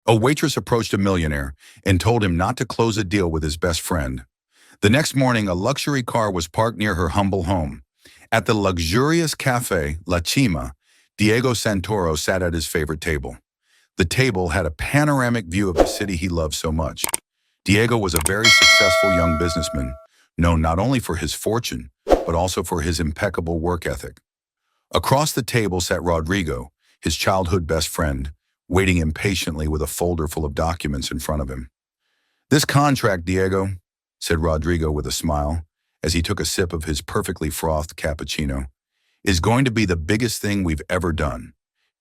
A waitress approached a millionaire and told him not to close a deal with his best friend. The next morning, a luxury car was parked near her humble home. At the luxurious cafe, La Cima, Diego Santoro sat at his favorite table. The table had a panoramic view of the city he loved so much. Diego was a very successful young businessman, known not only for his fortune, but also for his impeccable work ethic. Across the table sat Rodrigo, his childhood best friend, waiting impatiently with a folder full of documents in front of him. "This contract, Diego," said Rodrigo with a smile, as he took a sip of his perfectly frothed cappuccino, "is going to be the biggest thing we've ever done.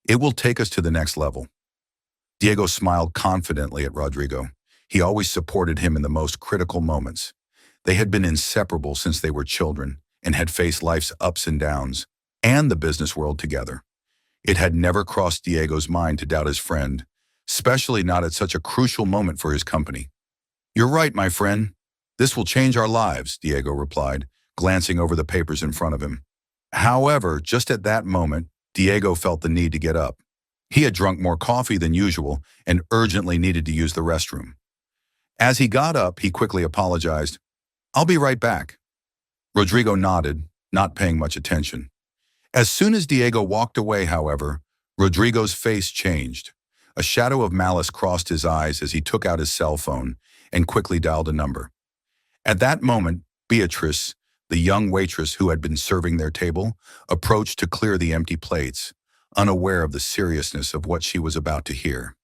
It will take us to the next level." Diego smiled confidently at Rodrigo. He always supported him in the most critical moments. They had been inseparable since they were children and had faced life's ups and downs and the business world together. It had never crossed Diego's mind to doubt his friend, especially not at such a crucial moment for his company. "You're right, my friend. This will change our lives," Diego replied, glancing over the papers in front of him. However, just at that moment, Diego felt the need to get up. He had drunk more coffee than usual and urgently needed to use the restroom. As he got up, he quickly apologized. "I'll be right back." Rodrigo nodded, not paying much attention. As soon as Diego walked away, however, Rodrigo's face changed. A shadow of malice crossed his eyes as he took out his cell phone and quickly dialed a number. At that moment, Beatrice, the young waitress who had been serving their table, approached to clear the empty plates, unaware of the seriousness of what she was about to hear.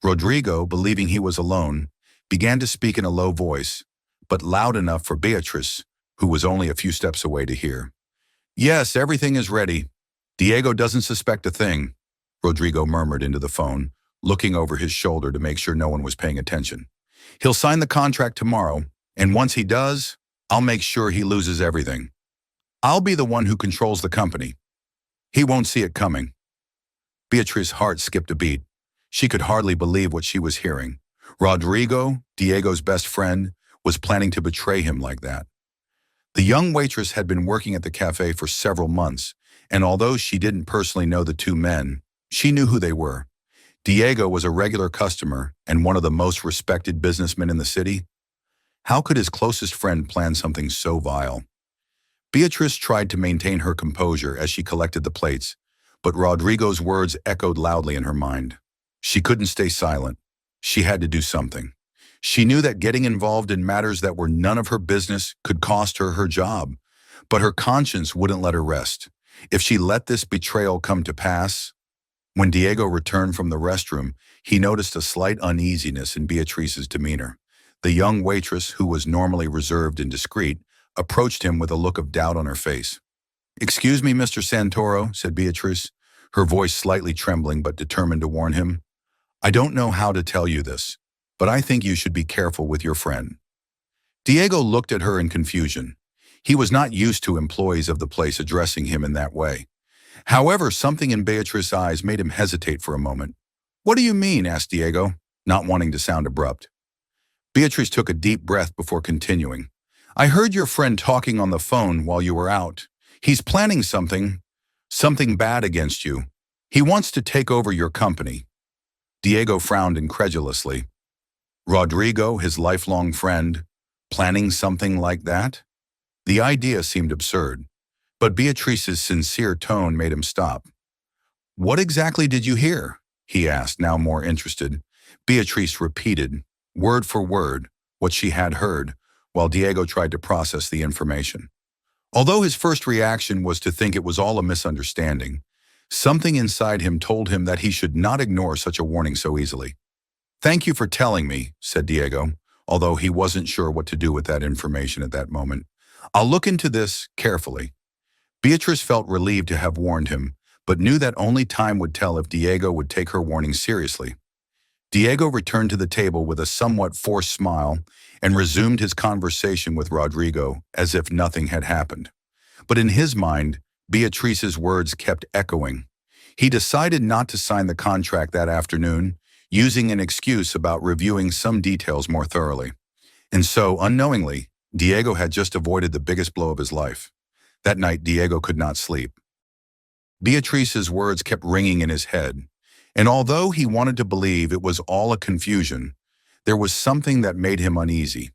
Rodrigo, believing he was alone, began to speak in a low voice, but loud enough for Beatrice, who was only a few steps away, to hear. "Yes, everything is ready. Diego doesn't suspect a thing," Rodrigo murmured into the phone, looking over his shoulder to make sure no one was paying attention. "He'll sign the contract tomorrow, and once he does, I'll make sure he loses everything. I'll be the one who controls the company. He won't see it coming." Beatrice's heart skipped a beat. She could hardly believe what she was hearing. Rodrigo, Diego's best friend, was planning to betray him like that. The young waitress had been working at the cafe for several months, and although she didn't personally know the two men, she knew who they were. Diego was a regular customer and one of the most respected businessmen in the city. How could his closest friend plan something so vile? Beatrice tried to maintain her composure as she collected the plates, but Rodrigo's words echoed loudly in her mind. She couldn't stay silent. She had to do something. She knew that getting involved in matters that were none of her business could cost her her job, but her conscience wouldn't let her rest. If she let this betrayal come to pass... When Diego returned from the restroom, he noticed a slight uneasiness in Beatrice's demeanor. The young waitress, who was normally reserved and discreet, approached him with a look of doubt on her face. "Excuse me, Mr. Santoro," said Beatrice, her voice slightly trembling but determined to warn him. "I don't know how to tell you this, but I think you should be careful with your friend." Diego looked at her in confusion. He was not used to employees of the place addressing him in that way. However, something in Beatrice's eyes made him hesitate for a moment. "What do you mean?" asked Diego, not wanting to sound abrupt. Beatrice took a deep breath before continuing. "I heard your friend talking on the phone while you were out. He's planning something bad against you. He wants to take over your company." Diego frowned incredulously. Rodrigo, his lifelong friend, planning something like that? The idea seemed absurd, but Beatrice's sincere tone made him stop. "What exactly did you hear?" he asked, now more interested. Beatrice repeated, word for word, what she had heard, while Diego tried to process the information. Although his first reaction was to think it was all a misunderstanding, something inside him told him that he should not ignore such a warning so easily. "Thank you for telling me," said Diego, although he wasn't sure what to do with that information at that moment. "I'll look into this carefully." Beatrice felt relieved to have warned him, but knew that only time would tell if Diego would take her warning seriously. Diego returned to the table with a somewhat forced smile and resumed his conversation with Rodrigo as if nothing had happened. But in his mind, Beatrice's words kept echoing. He decided not to sign the contract that afternoon, using an excuse about reviewing some details more thoroughly. And so, unknowingly, Diego had just avoided the biggest blow of his life. That night, Diego could not sleep. Beatrice's words kept ringing in his head, And although he wanted to believe it was all a confusion, there was something that made him uneasy.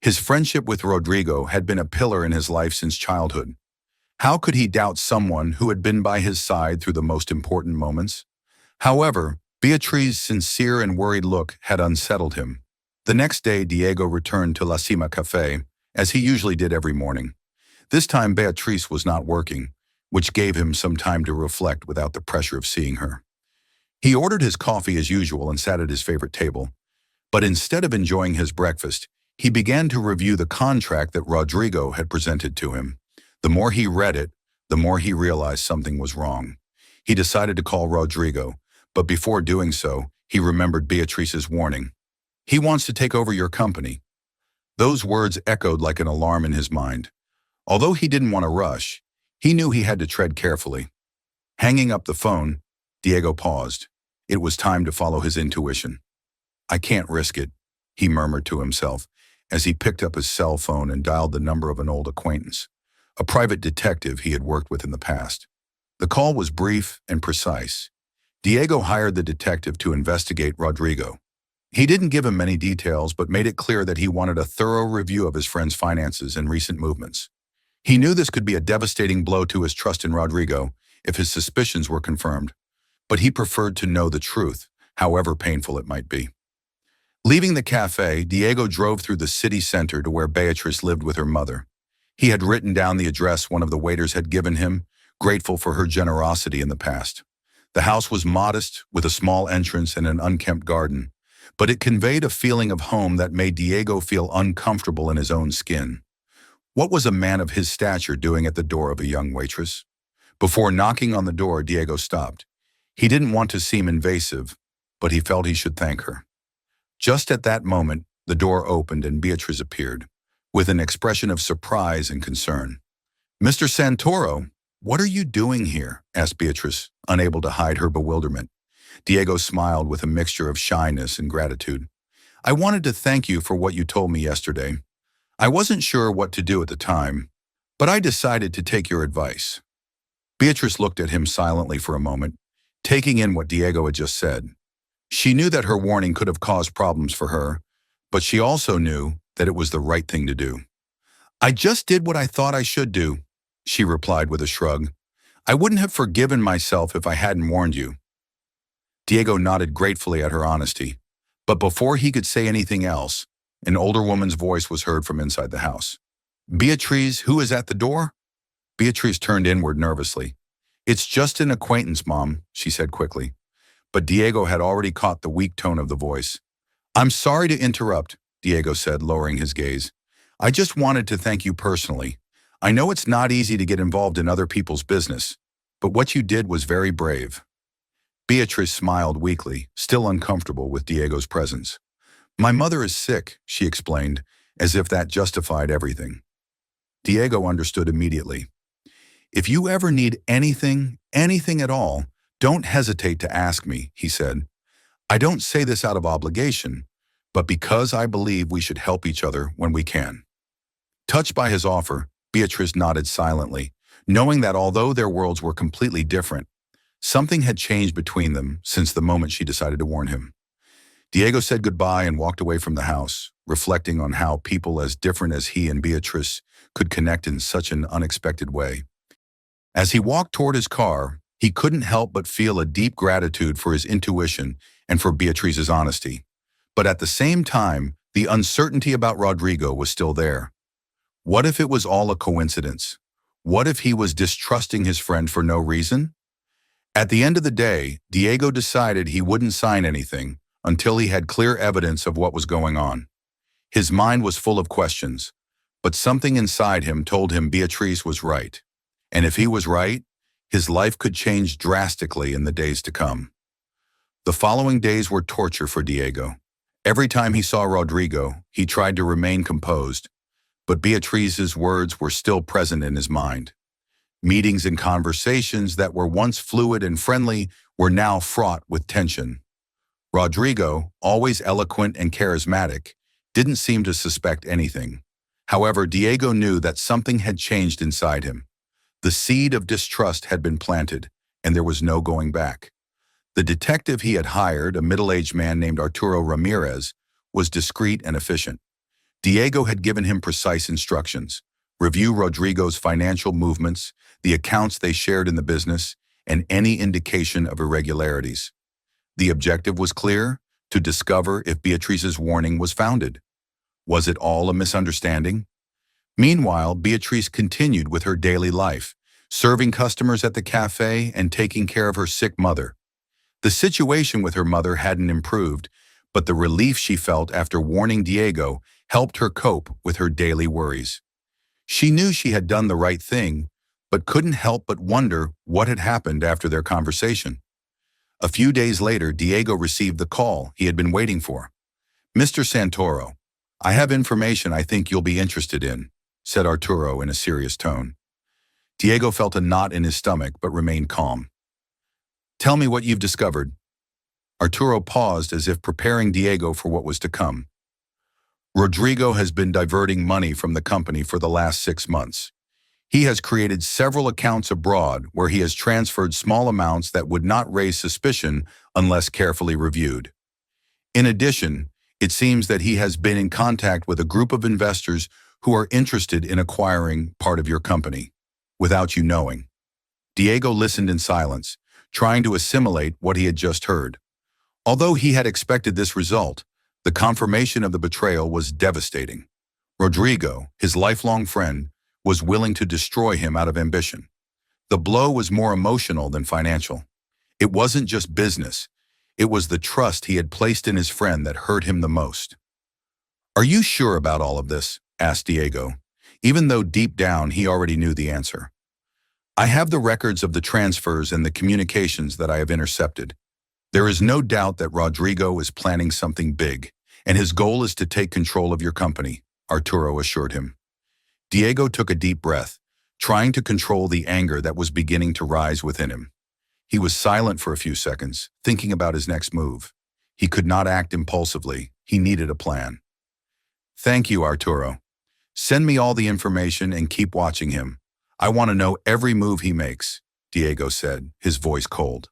His friendship with Rodrigo had been a pillar in his life since childhood. How could he doubt someone who had been by his side through the most important moments? However, Beatrice's sincere and worried look had unsettled him. The next day, Diego returned to La Cima Café, as he usually did every morning. This time, Beatrice was not working, which gave him some time to reflect without the pressure of seeing her. He ordered his coffee as usual and sat at his favorite table. But instead of enjoying his breakfast, he began to review the contract that Rodrigo had presented to him. The more he read it, the more he realized something was wrong. He decided to call Rodrigo, but before doing so, he remembered Beatrice's warning. "He wants to take over your company." Those words echoed like an alarm in his mind. Although he didn't want to rush, he knew he had to tread carefully. Hanging up the phone, Diego paused. It was time to follow his intuition. "I can't risk it," he murmured to himself as he picked up his cell phone and dialed the number of an old acquaintance, a private detective he had worked with in the past. The call was brief and precise. Diego hired the detective to investigate Rodrigo. He didn't give him many details, but made it clear that he wanted a thorough review of his friend's finances and recent movements. He knew this could be a devastating blow to his trust in Rodrigo if his suspicions were confirmed, but he preferred to know the truth, however painful it might be. Leaving the cafe, Diego drove through the city center to where Beatrice lived with her mother. He had written down the address one of the waiters had given him, grateful for her generosity in the past. The house was modest, with a small entrance and an unkempt garden, but it conveyed a feeling of home that made Diego feel uncomfortable in his own skin. What was a man of his stature doing at the door of a young waitress? Before knocking on the door, Diego stopped. He didn't want to seem invasive, but he felt he should thank her. Just at that moment, the door opened and Beatrice appeared, with an expression of surprise and concern. "Mr. Santoro, what are you doing here?" asked Beatrice, unable to hide her bewilderment. Diego smiled with a mixture of shyness and gratitude. "I wanted to thank you for what you told me yesterday. I wasn't sure what to do at the time, but I decided to take your advice." Beatrice looked at him silently for a moment, taking in what Diego had just said. She knew that her warning could have caused problems for her, but she also knew that it was the right thing to do. "I just did what I thought I should do," she replied with a shrug. "I wouldn't have forgiven myself if I hadn't warned you." Diego nodded gratefully at her honesty, but before he could say anything else, an older woman's voice was heard from inside the house. "Beatrice, who is at the door?" Beatrice turned inward nervously. "It's just an acquaintance, Mom," she said quickly. But Diego had already caught the weak tone of the voice. "I'm sorry to interrupt," Diego said, lowering his gaze. "I just wanted to thank you personally. I know it's not easy to get involved in other people's business, but what you did was very brave." Beatrice smiled weakly, still uncomfortable with Diego's presence. "My mother is sick," she explained, as if that justified everything. Diego understood immediately. "If you ever need anything at all, don't hesitate to ask me," he said. "I don't say this out of obligation, but because I believe we should help each other when we can." Touched by his offer, Beatrice nodded silently, knowing that although their worlds were completely different, something had changed between them since the moment she decided to warn him. Diego said goodbye and walked away from the house, reflecting on how people as different as he and Beatrice could connect in such an unexpected way. As he walked toward his car, he couldn't help but feel a deep gratitude for his intuition and for Beatrice's honesty. But at the same time, the uncertainty about Rodrigo was still there. What if it was all a coincidence? What if he was distrusting his friend for no reason? At the end of the day, Diego decided he wouldn't sign anything until he had clear evidence of what was going on. His mind was full of questions, but something inside him told him Beatrice was right. And if he was right, his life could change drastically in the days to come. The following days were torture for Diego. Every time he saw Rodrigo, he tried to remain composed, but Beatrice's words were still present in his mind. Meetings and conversations that were once fluid and friendly were now fraught with tension. Rodrigo, always eloquent and charismatic, didn't seem to suspect anything. However, Diego knew that something had changed inside him. The seed of distrust had been planted, and there was no going back. The detective he had hired, a middle-aged man named Arturo Ramirez, was discreet and efficient. Diego had given him precise instructions: review Rodrigo's financial movements, the accounts they shared in the business, and any indication of irregularities. The objective was clear: to discover if Beatrice's warning was founded. Was it all a misunderstanding? Meanwhile, Beatrice continued with her daily life, serving customers at the cafe and taking care of her sick mother. The situation with her mother hadn't improved, but the relief she felt after warning Diego helped her cope with her daily worries. She knew she had done the right thing, but couldn't help but wonder what had happened after their conversation. A few days later, Diego received the call he had been waiting for. "Mr. Santoro, I have information I think you'll be interested in," said Arturo in a serious tone. Diego felt a knot in his stomach but remained calm. "Tell me what you've discovered." Arturo paused as if preparing Diego for what was to come. "Rodrigo has been diverting money from the company for the last 6 months. He has created several accounts abroad where he has transferred small amounts that would not raise suspicion unless carefully reviewed. In addition, it seems that he has been in contact with a group of investors who are interested in acquiring part of your company, without you knowing." Diego listened in silence, trying to assimilate what he had just heard. Although he had expected this result, the confirmation of the betrayal was devastating. Rodrigo, his lifelong friend, was willing to destroy him out of ambition. The blow was more emotional than financial. It wasn't just business. It was the trust he had placed in his friend that hurt him the most. "Are you sure about all of this?" asked Diego, even though deep down he already knew the answer. "I have the records of the transfers and the communications that I have intercepted. There is no doubt that Rodrigo is planning something big, and his goal is to take control of your company," Arturo assured him. Diego took a deep breath, trying to control the anger that was beginning to rise within him. He was silent for a few seconds, thinking about his next move. He could not act impulsively. He needed a plan. "Thank you, Arturo. Send me all the information and keep watching him. I want to know every move he makes," Diego said, his voice cold.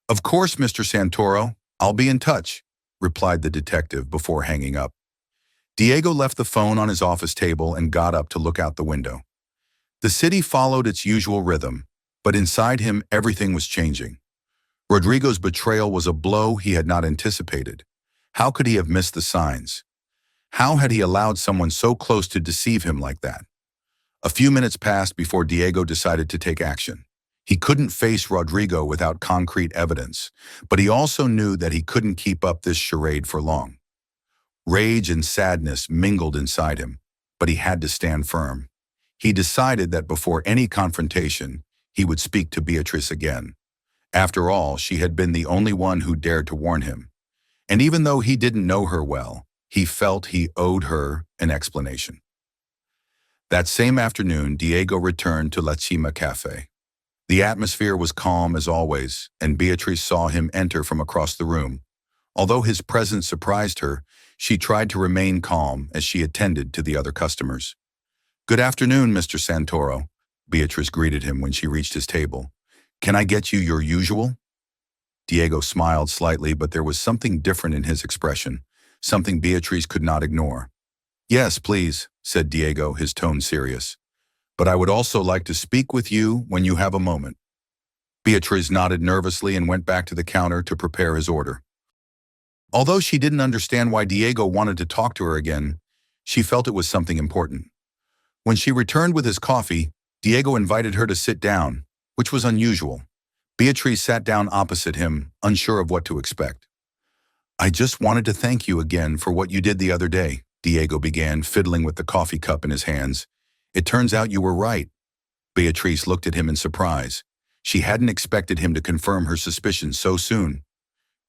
"Of course, Mr. Santoro. I'll be in touch," replied the detective before hanging up. Diego left the phone on his office table and got up to look out the window. The city followed its usual rhythm, but inside him everything was changing. Rodrigo's betrayal was a blow he had not anticipated. How could he have missed the signs? How had he allowed someone so close to deceive him like that? A few minutes passed before Diego decided to take action. He couldn't face Rodrigo without concrete evidence, but he also knew that he couldn't keep up this charade for long. Rage and sadness mingled inside him, but he had to stand firm. He decided that before any confrontation, he would speak to Beatrice again. After all, she had been the only one who dared to warn him. And even though he didn't know her well, he felt he owed her an explanation. That same afternoon, Diego returned to La Cima Cafe. The atmosphere was calm as always, and Beatrice saw him enter from across the room. Although his presence surprised her, she tried to remain calm as she attended to the other customers. "Good afternoon, Mr. Santoro," Beatrice greeted him when she reached his table. "Can I get you your usual?" Diego smiled slightly, but there was something different in his expression, something Beatrice could not ignore. "Yes, please," said Diego, his tone serious. "But I would also like to speak with you when you have a moment." Beatrice nodded nervously and went back to the counter to prepare his order. Although she didn't understand why Diego wanted to talk to her again, she felt it was something important. When she returned with his coffee, Diego invited her to sit down, which was unusual. Beatrice sat down opposite him, unsure of what to expect. "I just wanted to thank you again for what you did the other day," Diego began, fiddling with the coffee cup in his hands. "It turns out you were right." Beatrice looked at him in surprise. She hadn't expected him to confirm her suspicions so soon.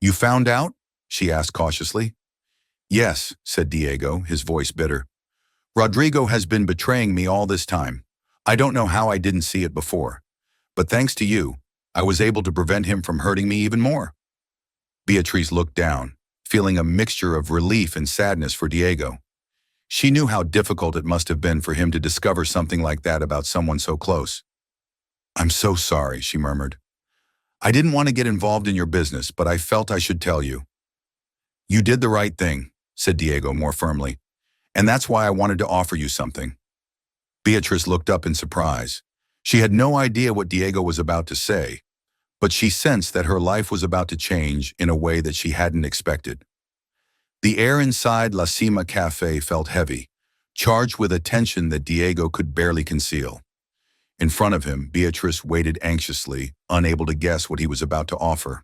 "You found out?" she asked cautiously. "Yes," said Diego, his voice bitter. "Rodrigo has been betraying me all this time. I don't know how I didn't see it before. But thanks to you, I was able to prevent him from hurting me even more." Beatrice looked down, feeling a mixture of relief and sadness for Diego. She knew how difficult it must have been for him to discover something like that about someone so close. "I'm so sorry," she murmured. I didn't want to get involved in your business, but I felt I should tell you. You did the right thing, said Diego more firmly, and that's why I wanted to offer you something. Beatrice looked up in surprise. She had no idea what Diego was about to say, but she sensed that her life was about to change in a way that she hadn't expected. The air inside La Cima Cafe felt heavy, charged with a tension that Diego could barely conceal. In front of him, Beatrice waited anxiously, unable to guess what he was about to offer.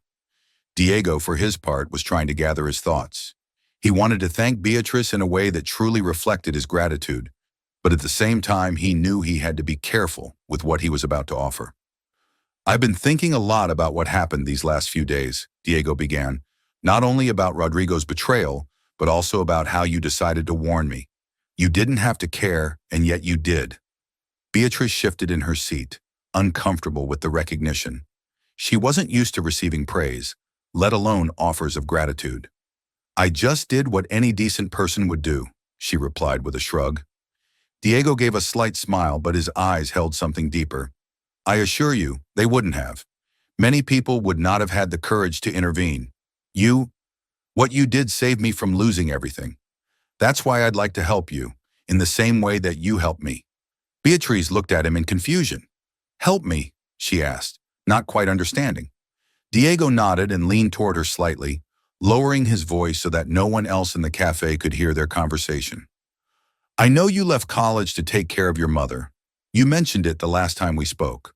Diego, for his part, was trying to gather his thoughts. He wanted to thank Beatrice in a way that truly reflected his gratitude, but at the same time he knew he had to be careful with what he was about to offer. I've been thinking a lot about what happened these last few days, Diego began, not only about Rodrigo's betrayal, but also about how you decided to warn me. You didn't have to care, and yet you did. Beatrice shifted in her seat, uncomfortable with the recognition. She wasn't used to receiving praise, let alone offers of gratitude. I just did what any decent person would do, she replied with a shrug. Diego gave a slight smile, but his eyes held something deeper. I assure you, they wouldn't have. Many people would not have had the courage to intervene. What you did saved me from losing everything. That's why I'd like to help you, in the same way that you helped me. Beatrice looked at him in confusion. Help me, she asked, not quite understanding. Diego nodded and leaned toward her slightly, lowering his voice so that no one else in the cafe could hear their conversation. I know you left college to take care of your mother. You mentioned it the last time we spoke.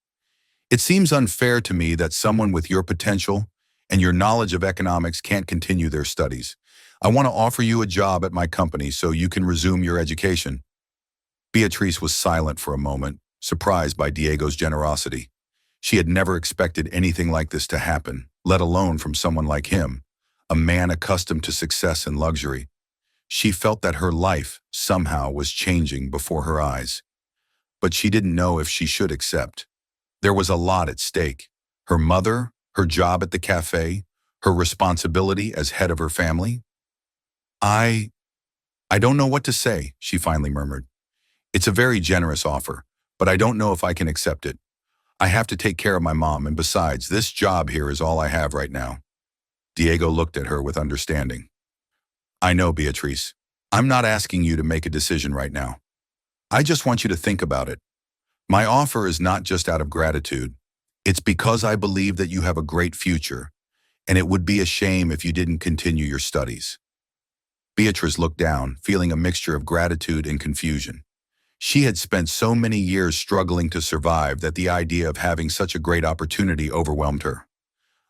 It seems unfair to me that someone with your potential and your knowledge of economics can't continue their studies. I want to offer you a job at my company so you can resume your education. Beatrice was silent for a moment, surprised by Diego's generosity. She had never expected anything like this to happen, let alone from someone like him, a man accustomed to success and luxury. She felt that her life, somehow, was changing before her eyes. But she didn't know if she should accept. There was a lot at stake. Her mother, her job at the cafe, her responsibility as head of her family. I don't know what to say, she finally murmured. It's a very generous offer, but I don't know if I can accept it. I have to take care of my mom, and besides, this job here is all I have right now. Diego looked at her with understanding. I know, Beatrice. I'm not asking you to make a decision right now. I just want you to think about it. My offer is not just out of gratitude. It's because I believe that you have a great future, and it would be a shame if you didn't continue your studies. Beatrice looked down, feeling a mixture of gratitude and confusion. She had spent so many years struggling to survive that the idea of having such a great opportunity overwhelmed her.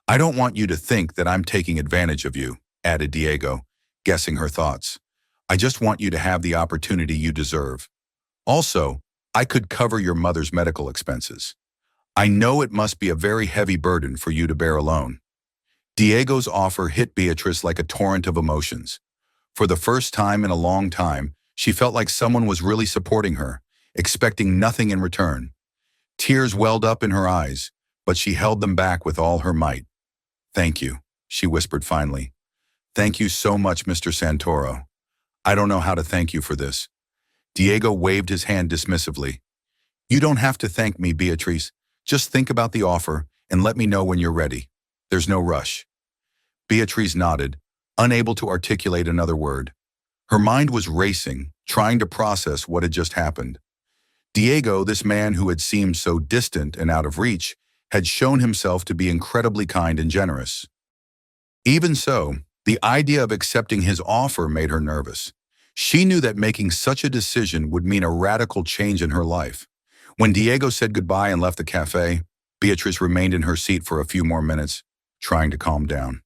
I don't want you to think that I'm taking advantage of you, added Diego, guessing her thoughts. I just want you to have the opportunity you deserve. Also, I could cover your mother's medical expenses. I know it must be a very heavy burden for you to bear alone. Diego's offer hit Beatrice like a torrent of emotions. For the first time in a long time, she felt like someone was really supporting her, expecting nothing in return. Tears welled up in her eyes, but she held them back with all her might. Thank you, she whispered finally. Thank you so much, Mr. Santoro. I don't know how to thank you for this. Diego waved his hand dismissively. You don't have to thank me, Beatrice. Just think about the offer and let me know when you're ready. There's no rush. Beatrice nodded, unable to articulate another word. Her mind was racing, trying to process what had just happened. Diego, this man who had seemed so distant and out of reach, had shown himself to be incredibly kind and generous. Even so, the idea of accepting his offer made her nervous. She knew that making such a decision would mean a radical change in her life. When Diego said goodbye and left the cafe, Beatrice remained in her seat for a few more minutes, trying to calm down.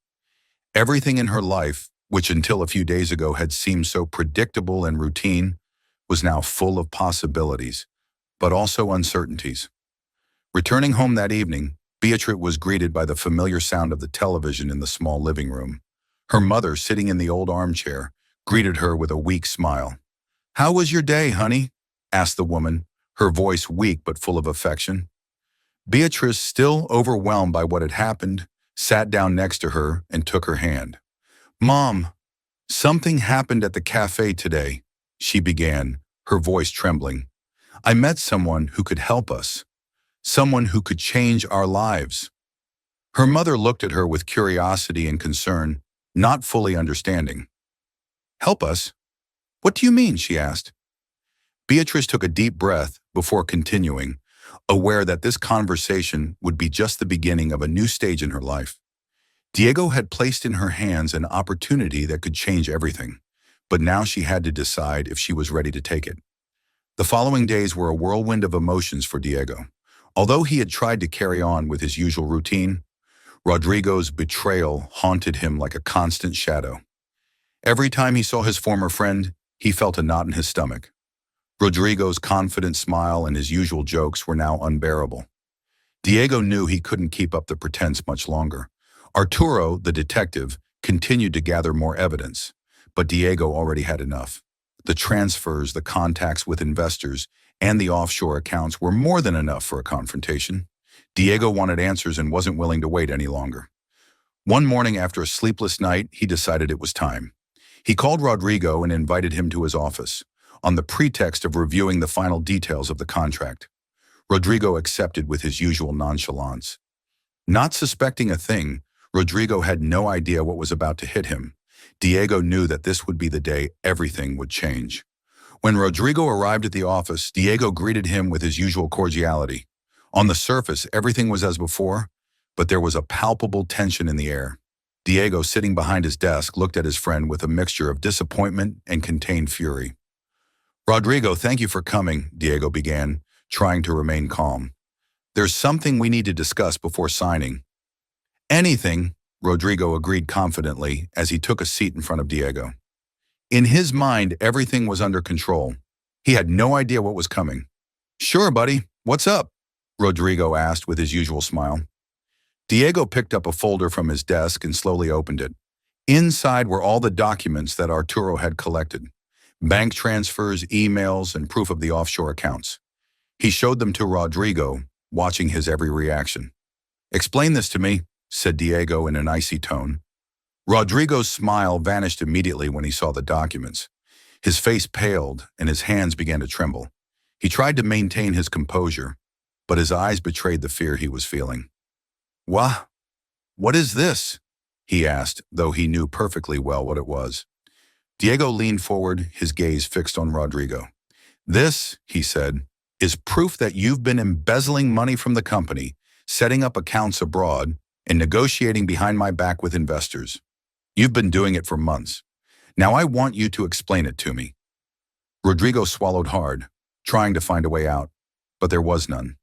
Everything in her life, which until a few days ago had seemed so predictable and routine, was now full of possibilities, but also uncertainties. Returning home that evening, Beatrice was greeted by the familiar sound of the television in the small living room. Her mother, sitting in the old armchair, greeted her with a weak smile. "How was your day, honey?" asked the woman, her voice weak but full of affection. Beatrice, still overwhelmed by what had happened, sat down next to her and took her hand. "Mom, something happened at the cafe today," she began, her voice trembling. "I met someone who could help us, someone who could change our lives." Her mother looked at her with curiosity and concern, not fully understanding. "Help us? What do you mean?" she asked. Beatrice took a deep breath before continuing, aware that this conversation would be just the beginning of a new stage in her life. Diego had placed in her hands an opportunity that could change everything, but now she had to decide if she was ready to take it. The following days were a whirlwind of emotions for Diego. Although he had tried to carry on with his usual routine, Rodrigo's betrayal haunted him like a constant shadow. Every time he saw his former friend, he felt a knot in his stomach. Rodrigo's confident smile and his usual jokes were now unbearable. Diego knew he couldn't keep up the pretense much longer. Arturo, the detective, continued to gather more evidence, but Diego already had enough. The transfers, the contacts with investors, and the offshore accounts were more than enough for a confrontation. Diego wanted answers and wasn't willing to wait any longer. One morning after a sleepless night, he decided it was time. He called Rodrigo and invited him to his office, on the pretext of reviewing the final details of the contract. Rodrigo accepted with his usual nonchalance. Not suspecting a thing, Rodrigo had no idea what was about to hit him. Diego knew that this would be the day everything would change. When Rodrigo arrived at the office, Diego greeted him with his usual cordiality. On the surface, everything was as before, but there was a palpable tension in the air. Diego, sitting behind his desk, looked at his friend with a mixture of disappointment and contained fury. "Rodrigo, thank you for coming," Diego began, trying to remain calm. "There's something we need to discuss before signing." "Anything," Rodrigo agreed confidently as he took a seat in front of Diego. In his mind, everything was under control. He had no idea what was coming. "Sure, buddy. What's up?" Rodrigo asked with his usual smile. Diego picked up a folder from his desk and slowly opened it. Inside were all the documents that Arturo had collected: bank transfers, emails, and proof of the offshore accounts. He showed them to Rodrigo, watching his every reaction. "Explain this to me," said Diego in an icy tone. Rodrigo's smile vanished immediately when he saw the documents. His face paled and his hands began to tremble. He tried to maintain his composure, but his eyes betrayed the fear he was feeling. What is this?" he asked, though he knew perfectly well what it was. Diego leaned forward, his gaze fixed on Rodrigo. "This," he said, "is proof that you've been embezzling money from the company, setting up accounts abroad, and negotiating behind my back with investors. You've been doing it for months. Now I want you to explain it to me." Rodrigo swallowed hard, trying to find a way out, but there was none.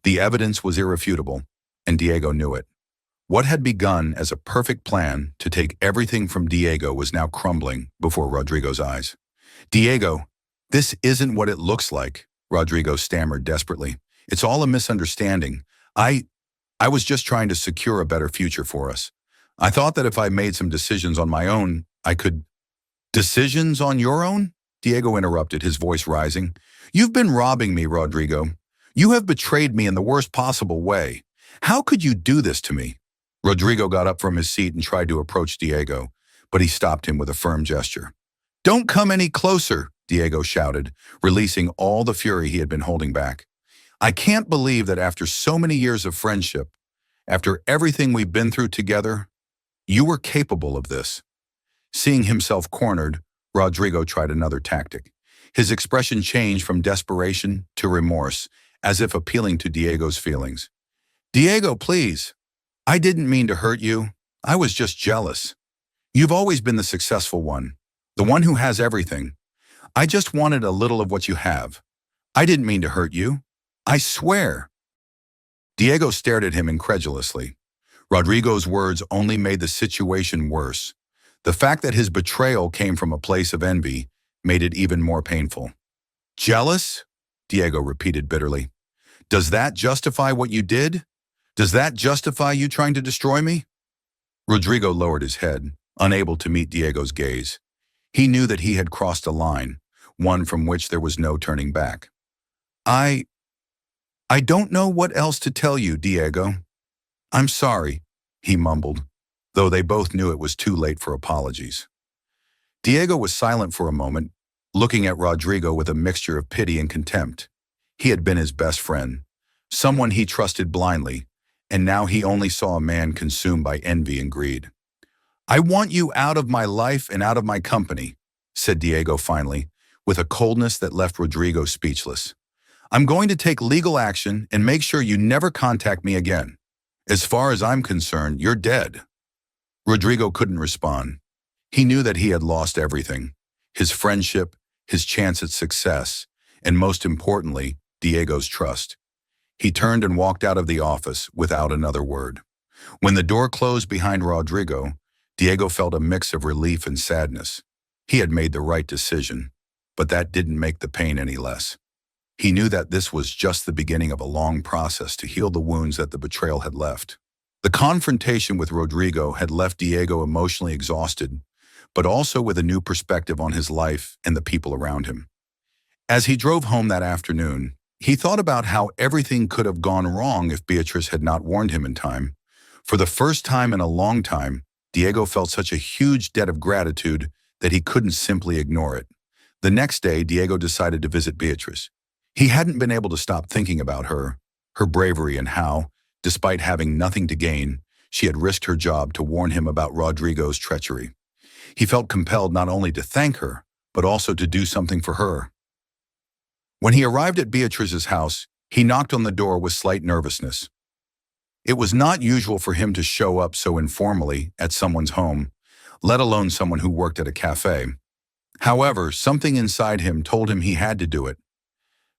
The evidence was irrefutable, and Diego knew it. What had begun as a perfect plan to take everything from Diego was now crumbling before Rodrigo's eyes. "Diego, this isn't what it looks like," Rodrigo stammered desperately. "It's all a misunderstanding. I was just trying to secure a better future for us. I thought that if I made some decisions on my own, I could—" "Decisions on your own?" Diego interrupted, his voice rising. "You've been robbing me, Rodrigo. You have betrayed me in the worst possible way. How could you do this to me?" Rodrigo got up from his seat and tried to approach Diego, but he stopped him with a firm gesture. "Don't come any closer," Diego shouted, releasing all the fury he had been holding back. "I can't believe that after so many years of friendship, after everything we've been through together, you were capable of this." Seeing himself cornered, Rodrigo tried another tactic. His expression changed from desperation to remorse, as if appealing to Diego's feelings. "Diego, please. I didn't mean to hurt you. I was just jealous. You've always been the successful one, the one who has everything. I just wanted a little of what you have. I didn't mean to hurt you. I swear." Diego stared at him incredulously. Rodrigo's words only made the situation worse. The fact that his betrayal came from a place of envy made it even more painful. "Jealous?" Diego repeated bitterly. "Does that justify what you did? Does that justify you trying to destroy me?" Rodrigo lowered his head, unable to meet Diego's gaze. He knew that he had crossed a line, one from which there was no turning back. I don't know what else to tell you, Diego. I'm sorry," he mumbled, though they both knew it was too late for apologies. Diego was silent for a moment, looking at Rodrigo with a mixture of pity and contempt. He had been his best friend, someone he trusted blindly, and now he only saw a man consumed by envy and greed. "I want you out of my life and out of my company," said Diego finally, with a coldness that left Rodrigo speechless. "I'm going to take legal action and make sure you never contact me again. As far as I'm concerned, you're dead." Rodrigo couldn't respond. He knew that he had lost everything: his friendship, his chance at success, and most importantly, Diego's trust. He turned and walked out of the office without another word. When the door closed behind Rodrigo, Diego felt a mix of relief and sadness. He had made the right decision, but that didn't make the pain any less. He knew that this was just the beginning of a long process to heal the wounds that the betrayal had left. The confrontation with Rodrigo had left Diego emotionally exhausted, but also with a new perspective on his life and the people around him. As he drove home that afternoon, he thought about how everything could have gone wrong if Beatrice had not warned him in time. For the first time in a long time, Diego felt such a huge debt of gratitude that he couldn't simply ignore it. The next day, Diego decided to visit Beatrice. He hadn't been able to stop thinking about her bravery, and how, despite having nothing to gain, she had risked her job to warn him about Rodrigo's treachery. He felt compelled not only to thank her, but also to do something for her. When he arrived at Beatrice's house, he knocked on the door with slight nervousness. It was not usual for him to show up so informally at someone's home, let alone someone who worked at a cafe. However, something inside him told him he had to do it.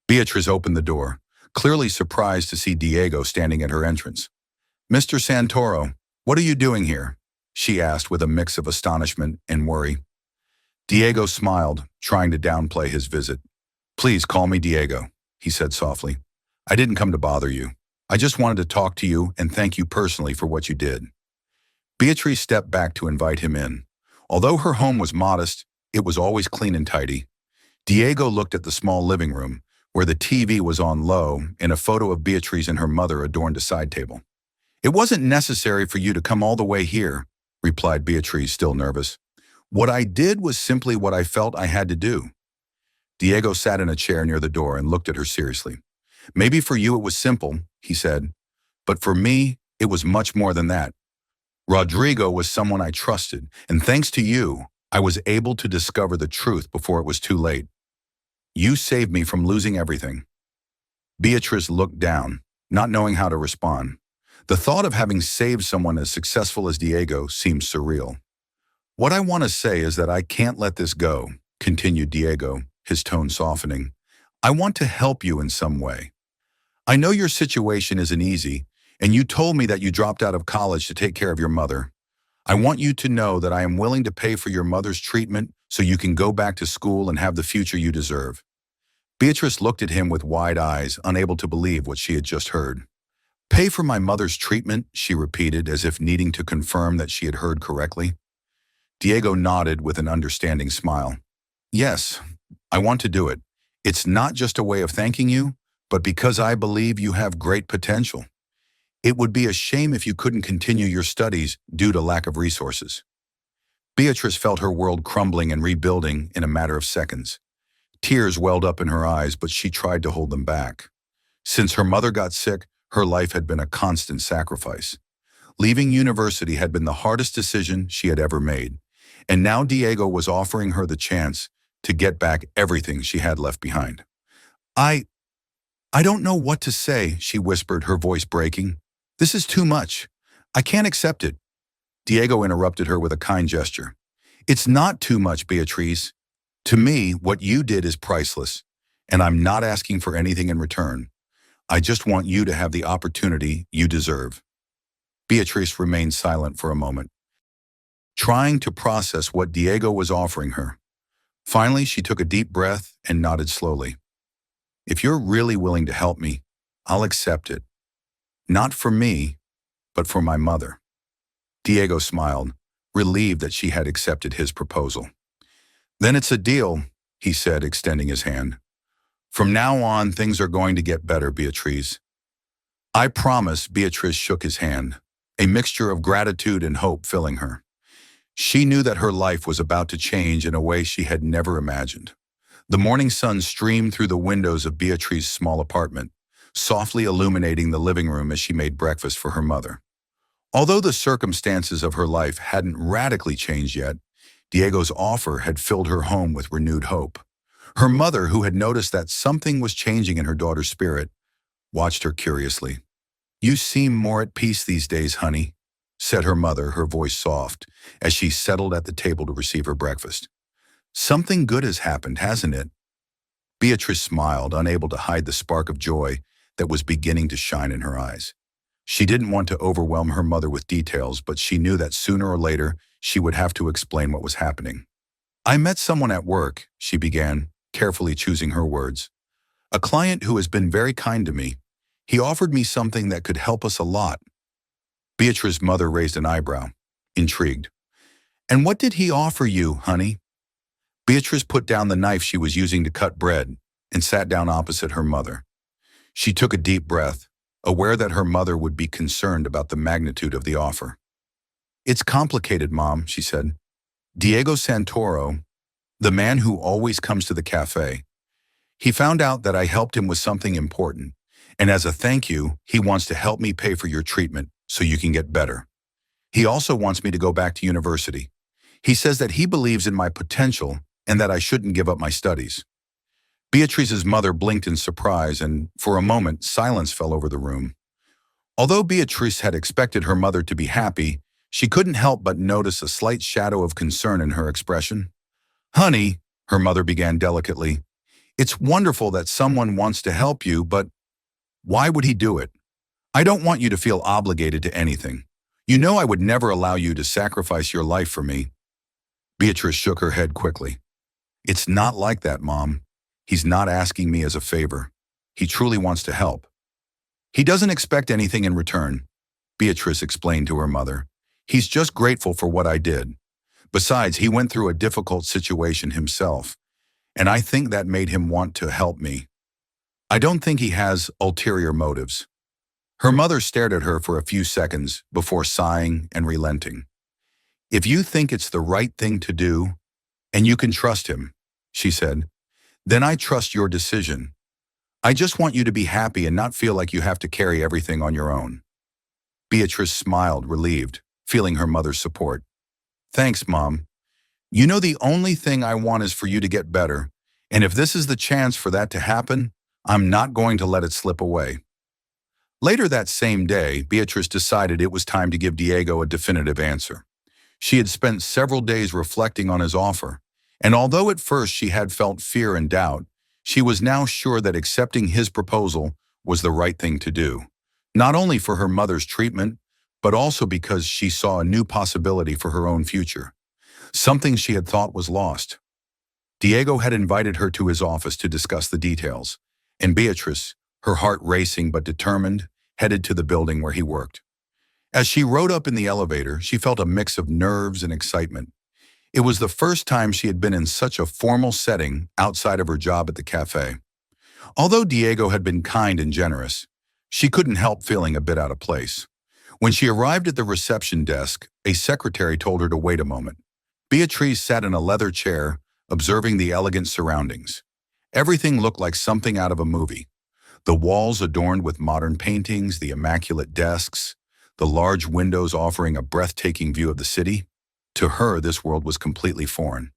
Beatrice opened the door, clearly surprised to see Diego standing at her entrance. "Mr. Santoro, what are you doing here?" she asked with a mix of astonishment and worry. Diego smiled, trying to downplay his visit. "Please call me Diego," he said softly. "I didn't come to bother you. I just wanted to talk to you and thank you personally for what you did." Beatrice stepped back to invite him in. Although her home was modest, it was always clean and tidy. Diego looked at the small living room, where the TV was on low and a photo of Beatrice and her mother adorned a side table. "It wasn't necessary for you to come all the way here," replied Beatrice, still nervous. "What I did was simply what I felt I had to do." Diego sat in a chair near the door and looked at her seriously. "Maybe for you it was simple," he said, "but for me, it was much more than that. Rodrigo was someone I trusted, and thanks to you, I was able to discover the truth before it was too late. You saved me from losing everything." Beatrice looked down, not knowing how to respond. The thought of having saved someone as successful as Diego seemed surreal. "What I want to say is that I can't let this go," continued Diego, his tone softening. "I want to help you in some way. I know your situation isn't easy, and you told me that you dropped out of college to take care of your mother. I want you to know that I am willing to pay for your mother's treatment so you can go back to school and have the future you deserve." Beatrice looked at him with wide eyes, unable to believe what she had just heard. "Pay for my mother's treatment?" she repeated, as if needing to confirm that she had heard correctly. Diego nodded with an understanding smile. "Yes, I want to do it. It's not just a way of thanking you, but because I believe you have great potential. It would be a shame if you couldn't continue your studies due to lack of resources." Beatrice felt her world crumbling and rebuilding in a matter of seconds. Tears welled up in her eyes, but she tried to hold them back. Since her mother got sick, her life had been a constant sacrifice. Leaving university had been the hardest decision she had ever made, and now Diego was offering her the chance to get back everything she had left behind. I don't know what to say," she whispered, her voice breaking. "This is too much. I can't accept it." Diego interrupted her with a kind gesture. "It's not too much, Beatrice. To me, what you did is priceless, and I'm not asking for anything in return. I just want you to have the opportunity you deserve." Beatrice remained silent for a moment, trying to process what Diego was offering her. Finally, she took a deep breath and nodded slowly. "If you're really willing to help me, I'll accept it. Not for me, but for my mother." Diego smiled, relieved that she had accepted his proposal. "Then it's a deal," he said, extending his hand. "From now on, things are going to get better, Beatrice." "I promise." Beatrice shook his hand, a mixture of gratitude and hope filling her. She knew that her life was about to change in a way she had never imagined. The morning sun streamed through the windows of Beatrice's small apartment, softly illuminating the living room as she made breakfast for her mother. Although the circumstances of her life hadn't radically changed yet, Diego's offer had filled her home with renewed hope. Her mother, who had noticed that something was changing in her daughter's spirit, watched her curiously. "You seem more at peace these days, honey," said her mother, her voice soft, as she settled at the table to receive her breakfast. "Something good has happened, hasn't it?" Beatrice smiled, unable to hide the spark of joy that was beginning to shine in her eyes. She didn't want to overwhelm her mother with details, but she knew that sooner or later she would have to explain what was happening. "I met someone at work," she began, carefully choosing her words. "A client who has been very kind to me. He offered me something that could help us a lot." Beatrice's mother raised an eyebrow, intrigued. "And what did he offer you, honey?" Beatrice put down the knife she was using to cut bread and sat down opposite her mother. She took a deep breath, aware that her mother would be concerned about the magnitude of the offer. "It's complicated, Mom," she said. "Diego Santoro, the man who always comes to the cafe, he found out that I helped him with something important, and as a thank you, he wants to help me pay for your treatment so you can get better. He also wants me to go back to university. He says that he believes in my potential and that I shouldn't give up my studies." Beatrice's mother blinked in surprise, and for a moment, silence fell over the room. Although Beatrice had expected her mother to be happy, she couldn't help but notice a slight shadow of concern in her expression. "Honey," her mother began delicately, "it's wonderful that someone wants to help you, but why would he do it? I don't want you to feel obligated to anything. You know I would never allow you to sacrifice your life for me." Beatrice shook her head quickly. "It's not like that, Mom. He's not asking me as a favor. He truly wants to help. He doesn't expect anything in return," Beatrice explained to her mother. "He's just grateful for what I did. Besides, he went through a difficult situation himself, and I think that made him want to help me. I don't think he has ulterior motives." Her mother stared at her for a few seconds before sighing and relenting. "If you think it's the right thing to do, and you can trust him," she said, "then I trust your decision. I just want you to be happy and not feel like you have to carry everything on your own." Beatrice smiled, relieved, feeling her mother's support. "Thanks, Mom. You know the only thing I want is for you to get better, and if this is the chance for that to happen, I'm not going to let it slip away." Later that same day, Beatrice decided it was time to give Diego a definitive answer. She had spent several days reflecting on his offer, and although at first she had felt fear and doubt, she was now sure that accepting his proposal was the right thing to do, not only for her mother's treatment, but also because she saw a new possibility for her own future, something she had thought was lost. Diego had invited her to his office to discuss the details, and Beatrice, her heart racing but determined, headed to the building where he worked. As she rode up in the elevator, she felt a mix of nerves and excitement. It was the first time she had been in such a formal setting outside of her job at the cafe. Although Diego had been kind and generous, she couldn't help feeling a bit out of place. When she arrived at the reception desk, a secretary told her to wait a moment. Beatrice sat in a leather chair, observing the elegant surroundings. Everything looked like something out of a movie. The walls adorned with modern paintings, the immaculate desks, the large windows offering a breathtaking view of the city. To her, this world was completely foreign.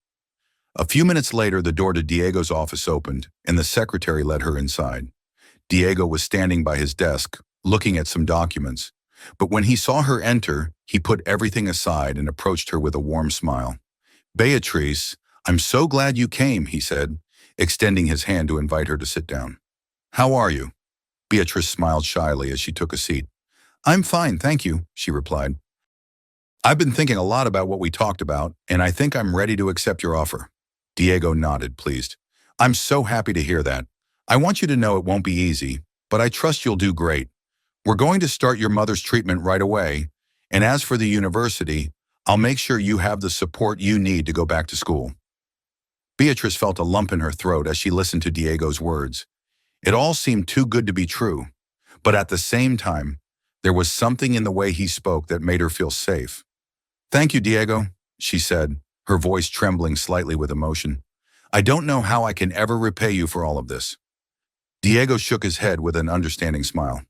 A few minutes later, the door to Diego's office opened, and the secretary led her inside. Diego was standing by his desk, looking at some documents, but when he saw her enter, he put everything aside and approached her with a warm smile. "Beatrice, I'm so glad you came," he said, extending his hand to invite her to sit down. "How are you?" Beatrice smiled shyly as she took a seat. "I'm fine, thank you," she replied. "I've been thinking a lot about what we talked about, and I think I'm ready to accept your offer." Diego nodded, pleased. "I'm so happy to hear that. I want you to know it won't be easy, but I trust you'll do great. We're going to start your mother's treatment right away, and as for the university, I'll make sure you have the support you need to go back to school." Beatrice felt a lump in her throat as she listened to Diego's words. It all seemed too good to be true, but at the same time, there was something in the way he spoke that made her feel safe. "Thank you, Diego," she said, her voice trembling slightly with emotion. "I don't know how I can ever repay you for all of this." Diego shook his head with an understanding smile.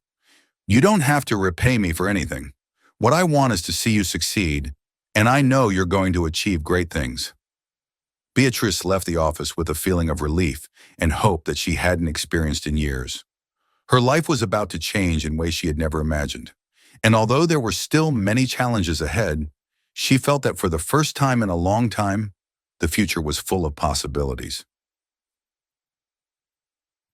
You don't have to repay me for anything. What I want is to see you succeed, and I know you're going to achieve great things. Beatrice left the office with a feeling of relief and hope that she hadn't experienced in years. Her life was about to change in ways she had never imagined. And although there were still many challenges ahead, she felt that for the first time in a long time, the future was full of possibilities.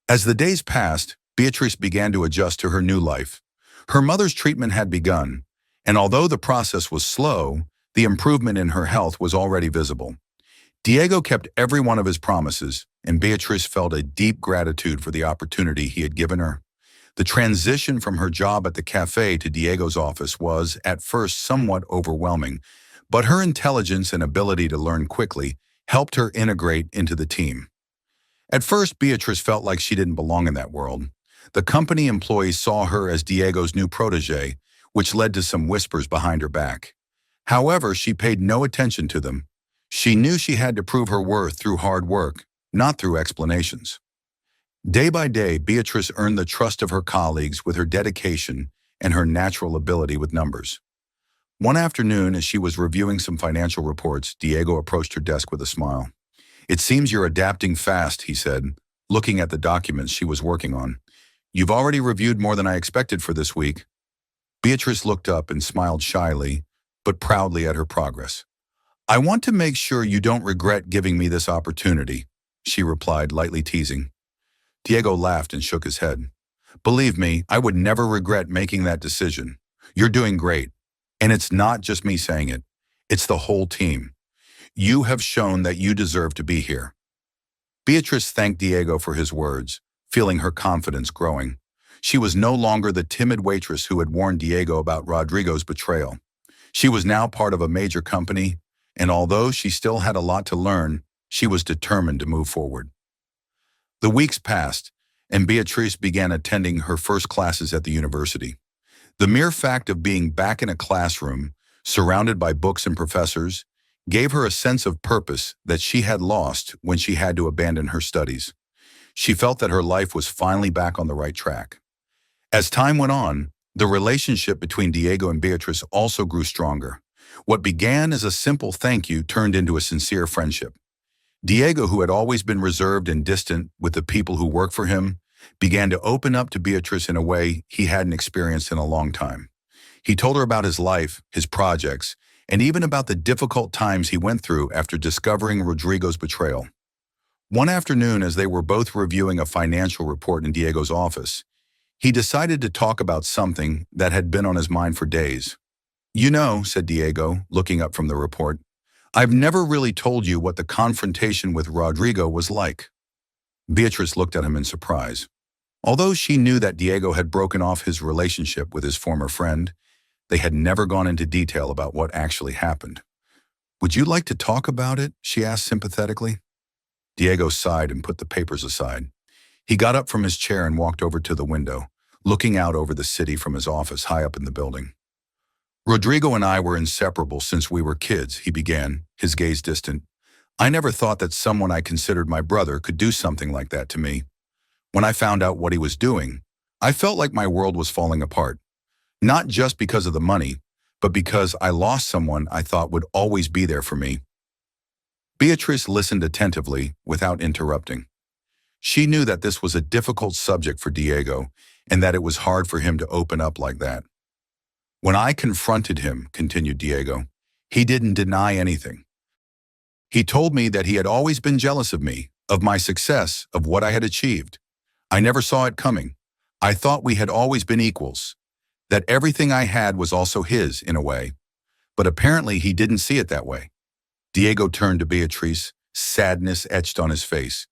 As the days passed, Beatrice began to adjust to her new life. Her mother's treatment had begun, and although the process was slow, the improvement in her health was already visible. Diego kept every one of his promises, and Beatrice felt a deep gratitude for the opportunity he had given her. The transition from her job at the cafe to Diego's office was, at first, somewhat overwhelming, but her intelligence and ability to learn quickly helped her integrate into the team. At first, Beatrice felt like she didn't belong in that world. The company employees saw her as Diego's new protege, which led to some whispers behind her back. However, she paid no attention to them. She knew she had to prove her worth through hard work, not through explanations. Day by day, Beatrice earned the trust of her colleagues with her dedication and her natural ability with numbers. One afternoon, as she was reviewing some financial reports, Diego approached her desk with a smile. It seems you're adapting fast, he said, looking at the documents she was working on. You've already reviewed more than I expected for this week. Beatrice looked up and smiled shyly, but proudly at her progress. I want to make sure you don't regret giving me this opportunity, she replied, lightly teasing. Diego laughed and shook his head. Believe me, I would never regret making that decision. You're doing great. And it's not just me saying it. It's the whole team. You have shown that you deserve to be here. Beatrice thanked Diego for his words, feeling her confidence growing. She was no longer the timid waitress who had warned Diego about Rodrigo's betrayal. She was now part of a major company, and although she still had a lot to learn, she was determined to move forward. The weeks passed, and Beatrice began attending her first classes at the university. The mere fact of being back in a classroom, surrounded by books and professors, gave her a sense of purpose that she had lost when she had to abandon her studies. She felt that her life was finally back on the right track. As time went on, the relationship between Diego and Beatrice also grew stronger. What began as a simple thank you turned into a sincere friendship. Diego, who had always been reserved and distant with the people who worked for him, began to open up to Beatrice in a way he hadn't experienced in a long time. He told her about his life, his projects, and even about the difficult times he went through after discovering Rodrigo's betrayal. One afternoon, as they were both reviewing a financial report in Diego's office, he decided to talk about something that had been on his mind for days. You know, said Diego, looking up from the report, I've never really told you what the confrontation with Rodrigo was like. Beatrice looked at him in surprise. Although she knew that Diego had broken off his relationship with his former friend, they had never gone into detail about what actually happened. Would you like to talk about it? She asked sympathetically. Diego sighed and put the papers aside. He got up from his chair and walked over to the window, looking out over the city from his office high up in the building. Rodrigo and I were inseparable since we were kids, he began, his gaze distant. I never thought that someone I considered my brother could do something like that to me. When I found out what he was doing, I felt like my world was falling apart. Not just because of the money, but because I lost someone I thought would always be there for me. Beatrice listened attentively without interrupting. She knew that this was a difficult subject for Diego and that it was hard for him to open up like that. When I confronted him, continued Diego, he didn't deny anything. He told me that he had always been jealous of me, of my success, of what I had achieved. I never saw it coming. I thought we had always been equals, that everything I had was also his, in a way. But apparently he didn't see it that way. Diego turned to Beatrice, sadness etched on his face.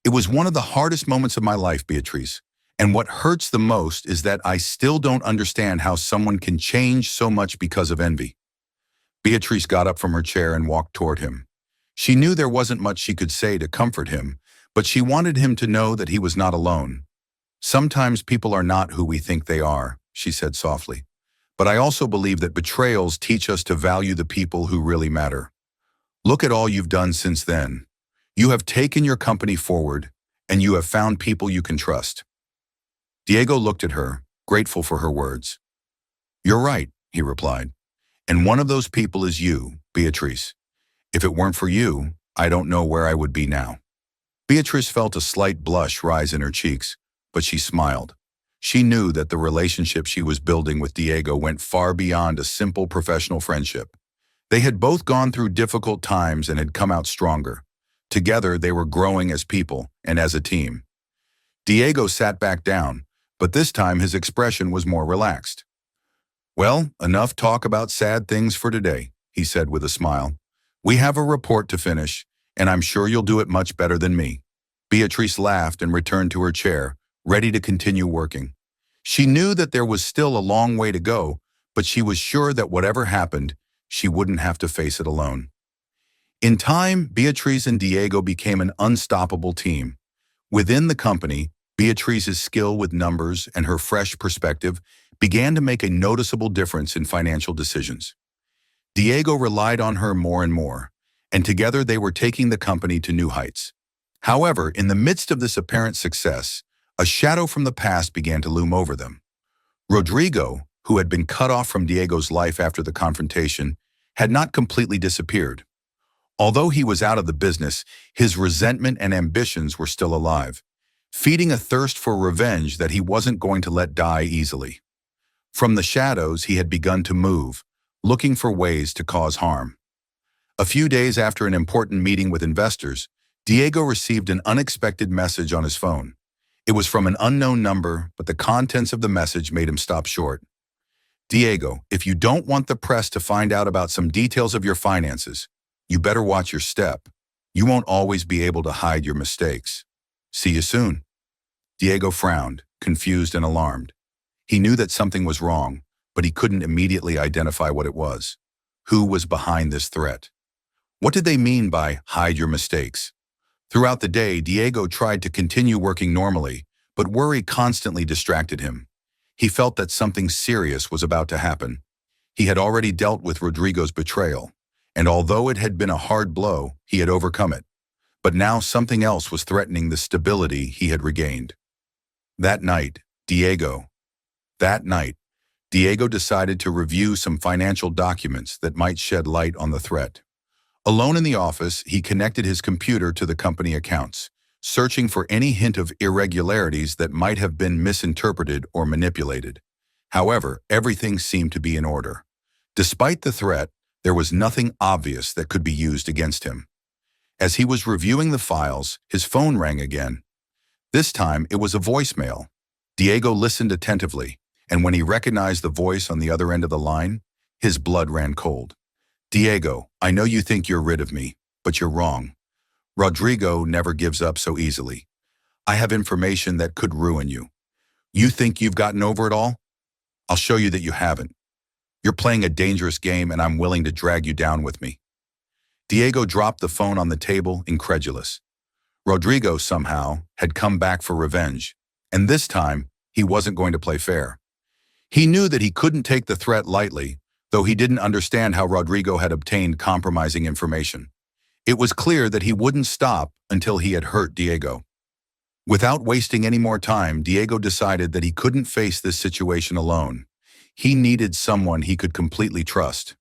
It was one of the hardest moments of my life, Beatrice. And what hurts the most is that I still don't understand how someone can change so much because of envy. Beatrice got up from her chair and walked toward him. She knew there wasn't much she could say to comfort him, but she wanted him to know that he was not alone. Sometimes people are not who we think they are, she said softly. But I also believe that betrayals teach us to value the people who really matter. Look at all you've done since then. You have taken your company forward, and you have found people you can trust." Diego looked at her, grateful for her words. "You're right," he replied. "And one of those people is you, Beatrice. If it weren't for you, I don't know where I would be now." Beatrice felt a slight blush rise in her cheeks, but she smiled. She knew that the relationship she was building with Diego went far beyond a simple professional friendship. They had both gone through difficult times and had come out stronger. Together, they were growing as people and as a team. Diego sat back down, but this time his expression was more relaxed. "Well, enough talk about sad things for today," he said with a smile. "We have a report to finish, and I'm sure you'll do it much better than me." Beatrice laughed and returned to her chair, ready to continue working. She knew that there was still a long way to go, but she was sure that whatever happened, she wouldn't have to face it alone. In time, Beatrice and Diego became an unstoppable team. Within the company, Beatrice's skill with numbers and her fresh perspective began to make a noticeable difference in financial decisions. Diego relied on her more and more, and together they were taking the company to new heights. However, in the midst of this apparent success, a shadow from the past began to loom over them. Rodrigo, who had been cut off from Diego's life after the confrontation, had not completely disappeared. Although he was out of the business, his resentment and ambitions were still alive, feeding a thirst for revenge that he wasn't going to let die easily. From the shadows, he had begun to move, looking for ways to cause harm. A few days after an important meeting with investors, Diego received an unexpected message on his phone. It was from an unknown number, but the contents of the message made him stop short. "Diego, if you don't want the press to find out about some details of your finances, you better watch your step. You won't always be able to hide your mistakes. See you soon." Diego frowned, confused and alarmed. He knew that something was wrong, but he couldn't immediately identify what it was. Who was behind this threat? What did they mean by "hide your mistakes"? Throughout the day, Diego tried to continue working normally, but worry constantly distracted him. He felt that something serious was about to happen. He had already dealt with Rodrigo's betrayal, and although it had been a hard blow, he had overcome it. But now something else was threatening the stability he had regained. That night, Diego decided to review some financial documents that might shed light on the threat. Alone in the office, he connected his computer to the company accounts, searching for any hint of irregularities that might have been misinterpreted or manipulated. However, everything seemed to be in order. Despite the threat, there was nothing obvious that could be used against him. As he was reviewing the files, his phone rang again. This time, it was a voicemail. Diego listened attentively, and when he recognized the voice on the other end of the line, his blood ran cold. "Diego, I know you think you're rid of me, but you're wrong. Rodrigo never gives up so easily. I have information that could ruin you. You think you've gotten over it all? I'll show you that you haven't. You're playing a dangerous game and I'm willing to drag you down with me." Diego dropped the phone on the table, incredulous. Rodrigo, somehow, had come back for revenge, and this time, he wasn't going to play fair. He knew that he couldn't take the threat lightly, though he didn't understand how Rodrigo had obtained compromising information. It was clear that he wouldn't stop until he had hurt Diego. Without wasting any more time, Diego decided that he couldn't face this situation alone. He needed someone he could completely trust.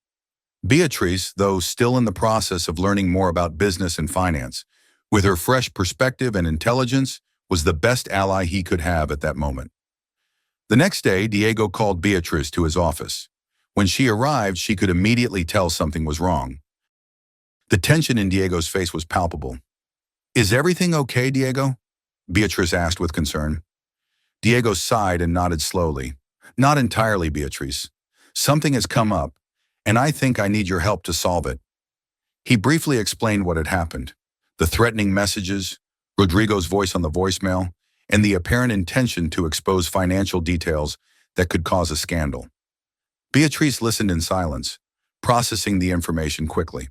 Beatrice, though still in the process of learning more about business and finance, with her fresh perspective and intelligence, was the best ally he could have at that moment. The next day, Diego called Beatrice to his office. When she arrived, she could immediately tell something was wrong. The tension in Diego's face was palpable. "Is everything okay, Diego?" Beatrice asked with concern. Diego sighed and nodded slowly. "Not entirely, Beatrice. Something has come up, and I think I need your help to solve it." He briefly explained what had happened: the threatening messages, Rodrigo's voice on the voicemail, and the apparent intention to expose financial details that could cause a scandal. Beatrice listened in silence, processing the information quickly.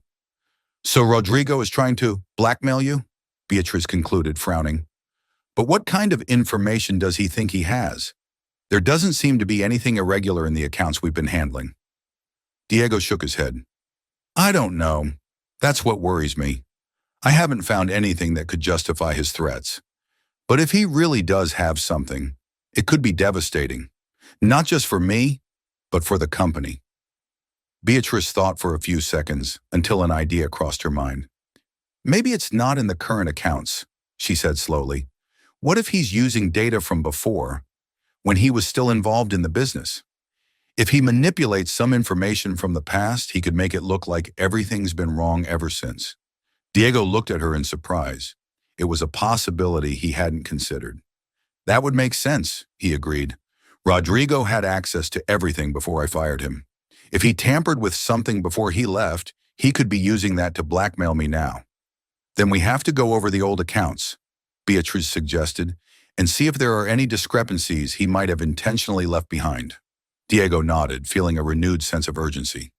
"So Rodrigo is trying to blackmail you?" Beatrice concluded, frowning. "But what kind of information does he think he has? There doesn't seem to be anything irregular in the accounts we've been handling." Diego shook his head. "I don't know. That's what worries me. I haven't found anything that could justify his threats. But if he really does have something, it could be devastating, not just for me, but for the company. Beatrice thought for a few seconds until an idea crossed her mind. Maybe it's not in the current accounts, she said slowly. What if he's using data from before, when he was still involved in the business? If he manipulates some information from the past, he could make it look like everything's been wrong ever since. Diego looked at her in surprise. It was a possibility he hadn't considered. That would make sense, he agreed. Rodrigo had access to everything before I fired him. If he tampered with something before he left, he could be using that to blackmail me now. Then we have to go over the old accounts, Beatrice suggested, and see if there are any discrepancies he might have intentionally left behind. Diego nodded, feeling a renewed sense of urgency.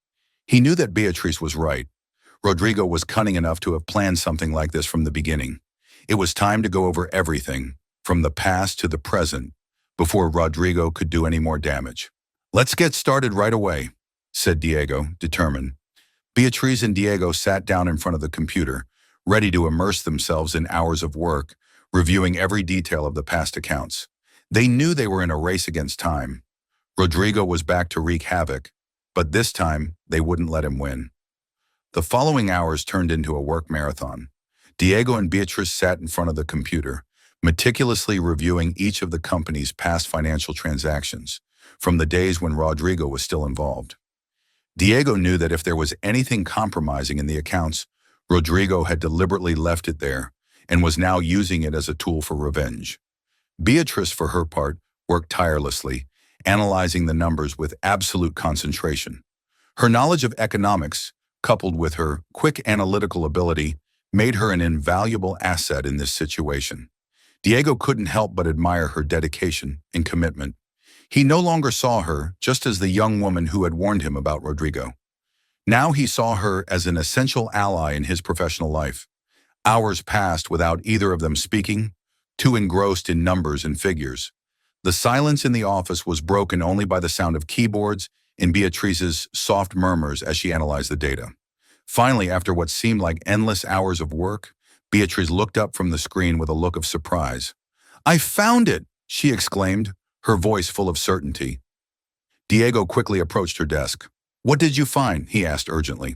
He knew that Beatrice was right. Rodrigo was cunning enough to have planned something like this from the beginning. It was time to go over everything, from the past to the present, before Rodrigo could do any more damage. Let's get started right away, said Diego, determined. Beatrice and Diego sat down in front of the computer, ready to immerse themselves in hours of work, reviewing every detail of the past accounts. They knew they were in a race against time. Rodrigo was back to wreak havoc, but this time they wouldn't let him win. The following hours turned into a work marathon. Diego and Beatrice sat in front of the computer, meticulously reviewing each of the company's past financial transactions, from the days when Rodrigo was still involved. Diego knew that if there was anything compromising in the accounts, Rodrigo had deliberately left it there and was now using it as a tool for revenge. Beatrice, for her part, worked tirelessly, analyzing the numbers with absolute concentration. Her knowledge of economics, coupled with her quick analytical ability, made her an invaluable asset in this situation. Diego couldn't help but admire her dedication and commitment. He no longer saw her just as the young woman who had warned him about Rodrigo. Now he saw her as an essential ally in his professional life. Hours passed without either of them speaking, too engrossed in numbers and figures. The silence in the office was broken only by the sound of keyboards and Beatrice's soft murmurs as she analyzed the data. Finally, after what seemed like endless hours of work, Beatrice looked up from the screen with a look of surprise. "I found it!" she exclaimed, her voice full of certainty. Diego quickly approached her desk. "What did you find?" he asked urgently.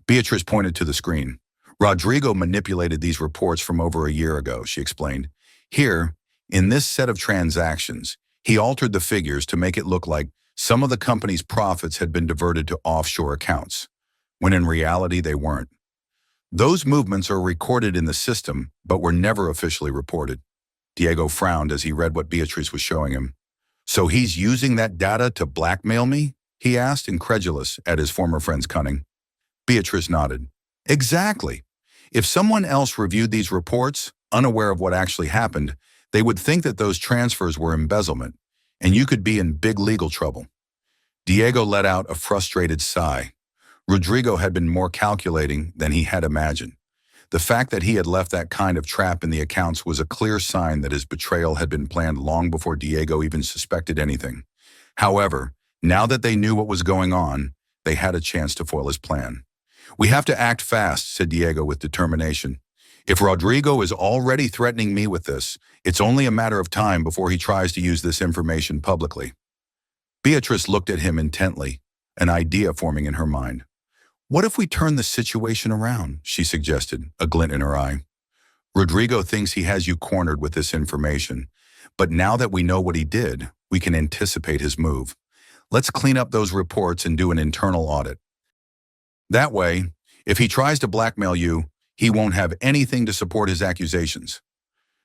Beatrice pointed to the screen. "Rodrigo manipulated these reports from over a year ago," she explained. "Here, in this set of transactions, he altered the figures to make it look like some of the company's profits had been diverted to offshore accounts, when in reality they weren't. Those movements are recorded in the system, but were never officially reported." Diego frowned as he read what Beatrice was showing him. "So he's using that data to blackmail me?" he asked, incredulous at his former friend's cunning. Beatrice nodded. "Exactly. If someone else reviewed these reports, unaware of what actually happened, they would think that those transfers were embezzlement, and you could be in big legal trouble." Diego let out a frustrated sigh. Rodrigo had been more calculating than he had imagined. The fact that he had left that kind of trap in the accounts was a clear sign that his betrayal had been planned long before Diego even suspected anything. However, now that they knew what was going on, they had a chance to foil his plan. "We have to act fast," said Diego with determination. "If Rodrigo is already threatening me with this, it's only a matter of time before he tries to use this information publicly." Beatrice looked at him intently, an idea forming in her mind. "What if we turn the situation around?" she suggested, a glint in her eye. "Rodrigo thinks he has you cornered with this information, but now that we know what he did, we can anticipate his move. Let's clean up those reports and do an internal audit. That way, if he tries to blackmail you, he won't have anything to support his accusations."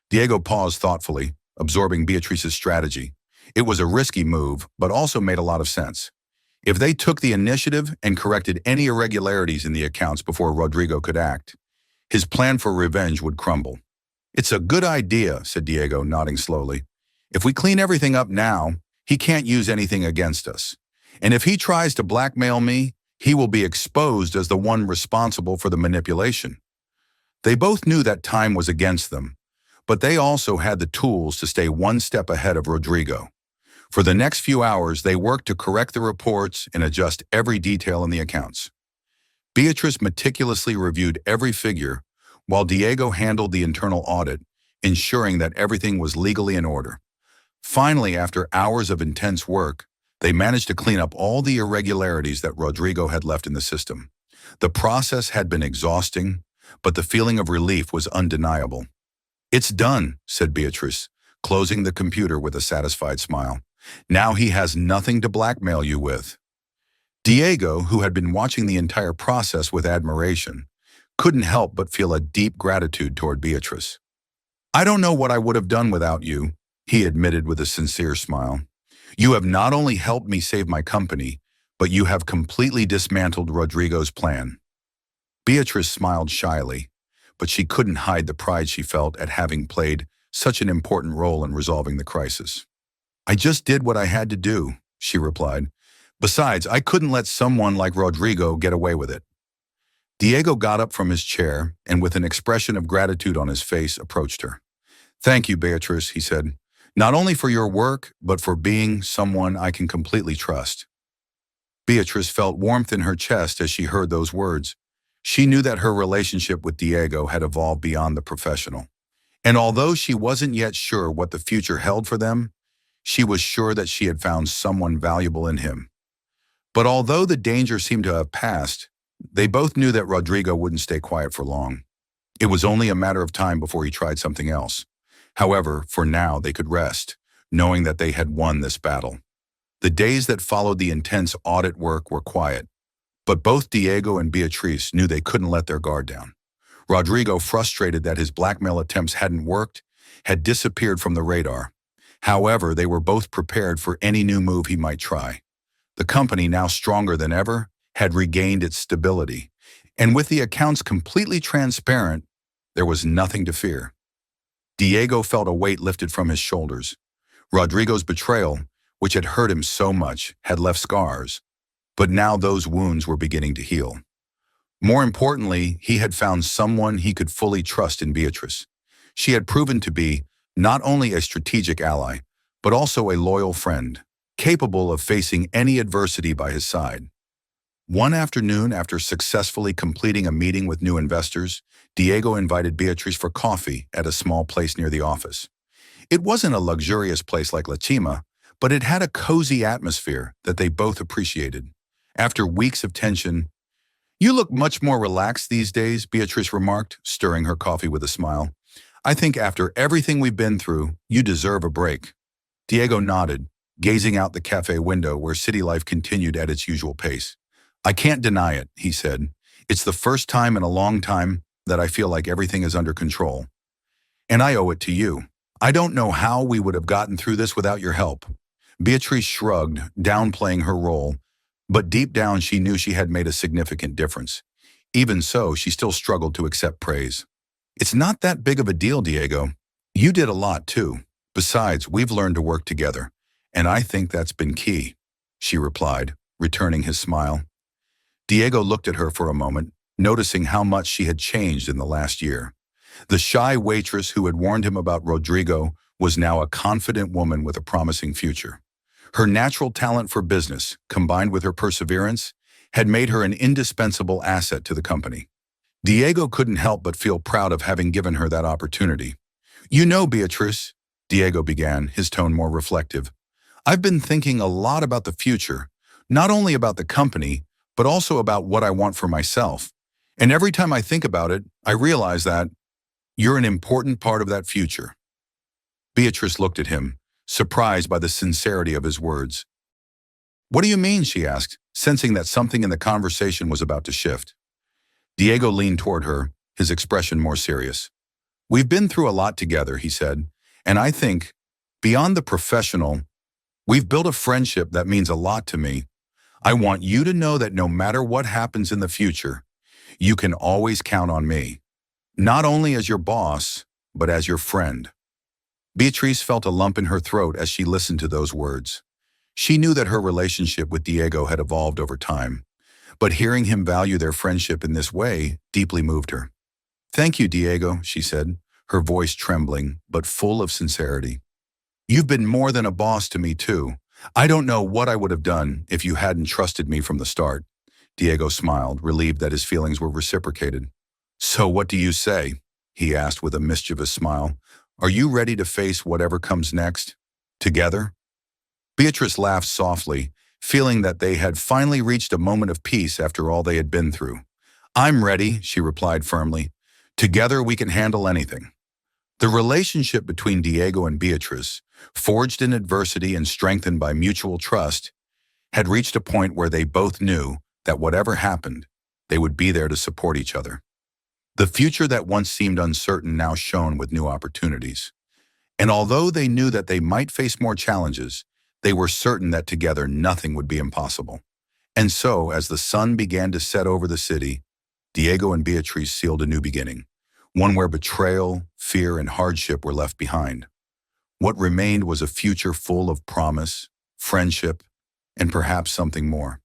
Diego paused thoughtfully, absorbing Beatrice's strategy. It was a risky move, but also made a lot of sense. If they took the initiative and corrected any irregularities in the accounts before Rodrigo could act, his plan for revenge would crumble. "It's a good idea," said Diego, nodding slowly. "If we clean everything up now, he can't use anything against us. And if he tries to blackmail me, he will be exposed as the one responsible for the manipulation." They both knew that time was against them, but they also had the tools to stay one step ahead of Rodrigo. For the next few hours, they worked to correct the reports and adjust every detail in the accounts. Beatrice meticulously reviewed every figure, while Diego handled the internal audit, ensuring that everything was legally in order. Finally, after hours of intense work, they managed to clean up all the irregularities that Rodrigo had left in the system. The process had been exhausting, but the feeling of relief was undeniable. "It's done," said Beatrice, closing the computer with a satisfied smile. "Now he has nothing to blackmail you with." Diego, who had been watching the entire process with admiration, couldn't help but feel a deep gratitude toward Beatrice. "I don't know what I would have done without you," he admitted with a sincere smile. "You have not only helped me save my company, but you have completely dismantled Rodrigo's plan." Beatrice smiled shyly, but she couldn't hide the pride she felt at having played such an important role in resolving the crisis. "I just did what I had to do," she replied. "Besides, I couldn't let someone like Rodrigo get away with it." Diego got up from his chair and with an expression of gratitude on his face approached her. "Thank you, Beatrice," he said, "not only for your work, but for being someone I can completely trust." Beatrice felt warmth in her chest as she heard those words. She knew that her relationship with Diego had evolved beyond the professional. And although she wasn't yet sure what the future held for them, she was sure that she had found someone valuable in him. But although the danger seemed to have passed, they both knew that Rodrigo wouldn't stay quiet for long. It was only a matter of time before he tried something else. However, for now they could rest, knowing that they had won this battle. The days that followed the intense audit work were quiet, but both Diego and Beatrice knew they couldn't let their guard down. Rodrigo, frustrated that his blackmail attempts hadn't worked, had disappeared from the radar. However, they were both prepared for any new move he might try. The company, now stronger than ever, had regained its stability, and with the accounts completely transparent, there was nothing to fear. Diego felt a weight lifted from his shoulders. Rodrigo's betrayal, which had hurt him so much, had left scars, but now those wounds were beginning to heal. More importantly, he had found someone he could fully trust in Beatrice. She had proven to be not only a strategic ally, but also a loyal friend, capable of facing any adversity by his side. One afternoon, after successfully completing a meeting with new investors, Diego invited Beatrice for coffee at a small place near the office. It wasn't a luxurious place like La Cima, but it had a cozy atmosphere that they both appreciated. After weeks of tension, "You look much more relaxed these days," Beatrice remarked, stirring her coffee with a smile. "I think after everything we've been through, you deserve a break." Diego nodded, gazing out the cafe window where city life continued at its usual pace. "I can't deny it," he said. "It's the first time in a long time that I feel like everything is under control. And I owe it to you. I don't know how we would have gotten through this without your help." Beatrice shrugged, downplaying her role, but deep down she knew she had made a significant difference. Even so, she still struggled to accept praise. "It's not that big of a deal, Diego. You did a lot too. Besides, we've learned to work together, and I think that's been key," she replied, returning his smile. Diego looked at her for a moment, noticing how much she had changed in the last year. The shy waitress who had warned him about Rodrigo was now a confident woman with a promising future. Her natural talent for business, combined with her perseverance, had made her an indispensable asset to the company. Diego couldn't help but feel proud of having given her that opportunity. "You know, Beatrice," Diego began, his tone more reflective, "I've been thinking a lot about the future, not only about the company, but also about what I want for myself. And every time I think about it, I realize that you're an important part of that future." Beatrice looked at him, surprised by the sincerity of his words. "What do you mean?" she asked, sensing that something in the conversation was about to shift. Diego leaned toward her, his expression more serious. "We've been through a lot together," he said, "and I think, beyond the professional, we've built a friendship that means a lot to me. I want you to know that no matter what happens in the future, you can always count on me, not only as your boss, but as your friend." Beatrice felt a lump in her throat as she listened to those words. She knew that her relationship with Diego had evolved over time, but hearing him value their friendship in this way deeply moved her. "Thank you, Diego," she said, her voice trembling, but full of sincerity. "You've been more than a boss to me, too. I don't know what I would have done if you hadn't trusted me from the start." Diego smiled, relieved that his feelings were reciprocated. "So what do you say?" he asked with a mischievous smile. Are you ready to face whatever comes next? Together? Beatrice laughed softly, feeling that they had finally reached a moment of peace after all they had been through. I'm ready, she replied firmly. Together we can handle anything. The relationship between Diego and Beatrice, forged in adversity and strengthened by mutual trust, had reached a point where they both knew that whatever happened, they would be there to support each other. The future that once seemed uncertain now shone with new opportunities. And although they knew that they might face more challenges, they were certain that together nothing would be impossible. And so, as the sun began to set over the city, Diego and Beatrice sealed a new beginning, one where betrayal, fear, and hardship were left behind. What remained was a future full of promise, friendship, and perhaps something more.